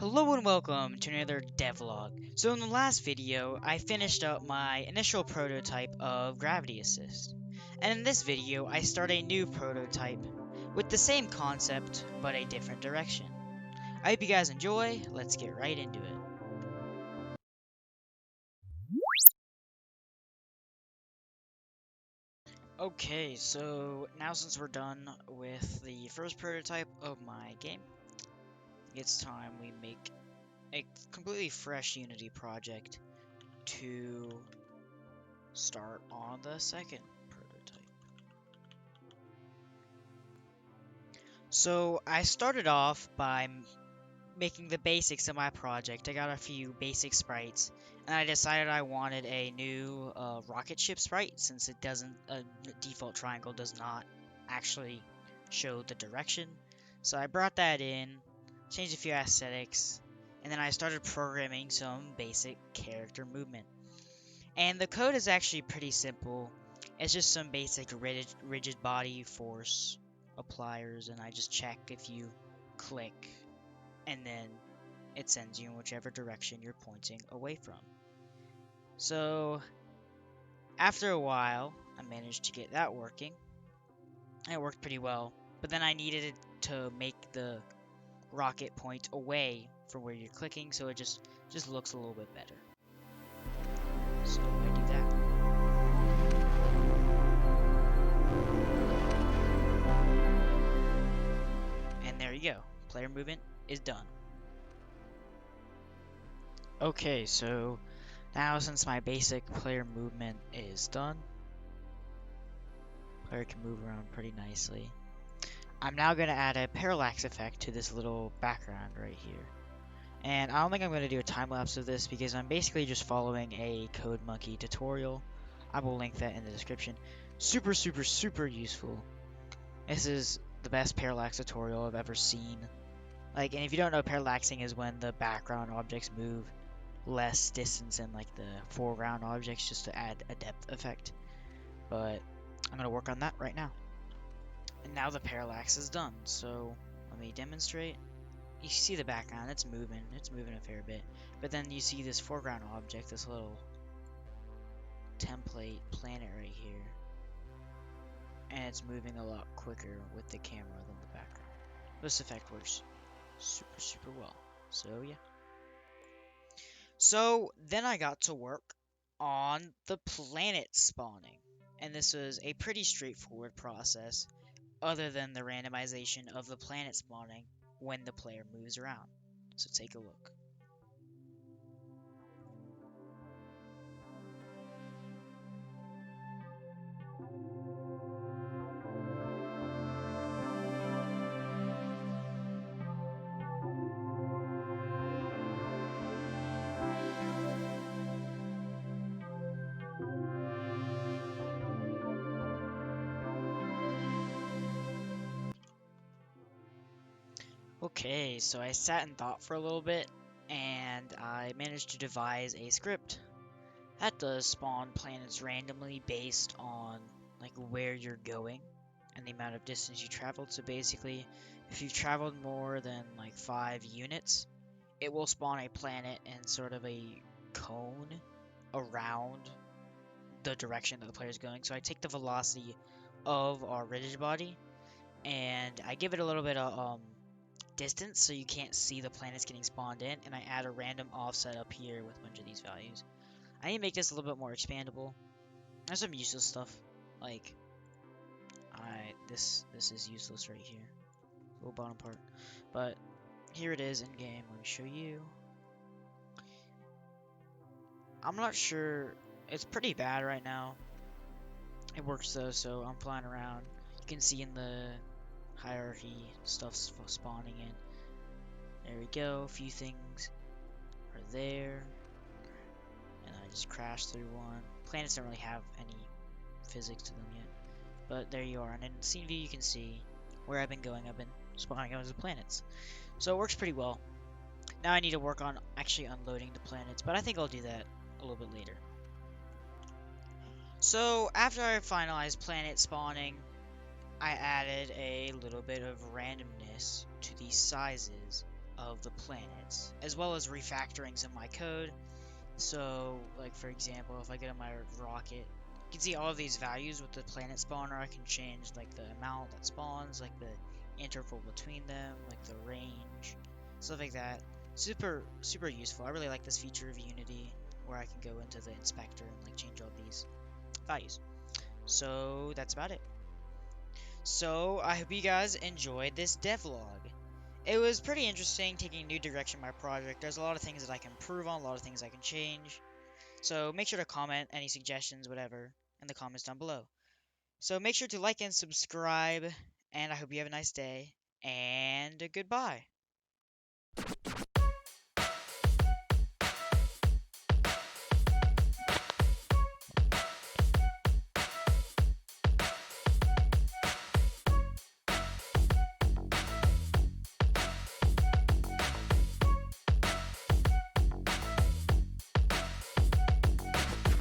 Hello and welcome to another devlog. So in the last video, I finished up my initial prototype of Gravity Assist. And in this video, I start a new prototype with the same concept, but a different direction. I hope you guys enjoy, let's get right into it. Okay, so now since we're done with the first prototype of my game, it's time we make a completely fresh Unity project to start on the second prototype. So I started off by making the basics of my project. I got a few basic sprites, and I decided I wanted a new rocket ship sprite since it doesn't, default triangle does not actually show the direction. So I brought that in, changed a few aesthetics, and then I started programming some basic character movement. And the code is actually pretty simple. It's just some basic rigid body force appliers, and I just check if you click, and then it sends you in whichever direction you're pointing away from. So after a while, I managed to get that working. And it worked pretty well, but then I needed it to make the rocket point away from where you're clicking, so it just looks a little bit better. So I do that. And there you go. Player movement is done. Okay, so now since my basic player movement is done, player can move around pretty nicely. I'm now going to add a parallax effect to this little background right here. And I don't think I'm going to do a time lapse of this because I'm basically just following a CodeMonkey tutorial. I will link that in the description. Super useful. This is the best parallax tutorial I've ever seen. And if you don't know, parallaxing is when the background objects move less distance than the foreground objects, just to add a depth effect. But I'm going to work on that right now. And now the parallax is done, so let me demonstrate. You see the background, it's moving a fair bit. But then you see this foreground object, this little template planet right here. And it's moving a lot quicker with the camera than the background. This effect works super well. So yeah. So then I got to work on the planet spawning. And this was a pretty straightforward process, other than the randomization of the planet spawning when the player moves around. So take a look. Okay, so I sat and thought for a little bit, and I managed to devise a script that does spawn planets randomly based on where you're going and the amount of distance you traveled. So basically, if you've traveled more than 5 units, it will spawn a planet in sort of a cone around the direction that the player is going. So I take the velocity of our rigid body, and I give it a little bit of distance so you can't see the planets getting spawned in, and I add a random offset up here with a bunch of these values. I need to make this a little bit more expandable. There's some useless stuff, this is useless right here, little bottom part, but here it is in game. Let me show you. I'm not sure, it's pretty bad right now. It works though, so I'm flying around. You can see in the hierarchy stuff spawning in. There we go, a few things are there. And I just crashed through one. Planets don't really have any physics to them yet. But there you are, and in scene view you can see where I've been going. I've been spawning out as the planets. So it works pretty well. Now I need to work on actually unloading the planets, but I think I'll do that a little bit later. So after I finalized planet spawning, I added a little bit of randomness to the sizes of the planets, as well as refactoring some of my code. So, like for example, if I go to my rocket, you can see all of these values with the planet spawner. I can change like the amount that spawns, like the interval between them, like the range, stuff like that. Super useful. I really like this feature of Unity where I can go into the inspector and like change all these values. So that's about it. So I hope you guys enjoyed this devlog. It was pretty interesting taking a new direction in my project. There's a lot of things that I can improve on, a lot of things I can change. So make sure to comment any suggestions, whatever, in the comments down below. So make sure to like and subscribe, and I hope you have a nice day, and goodbye.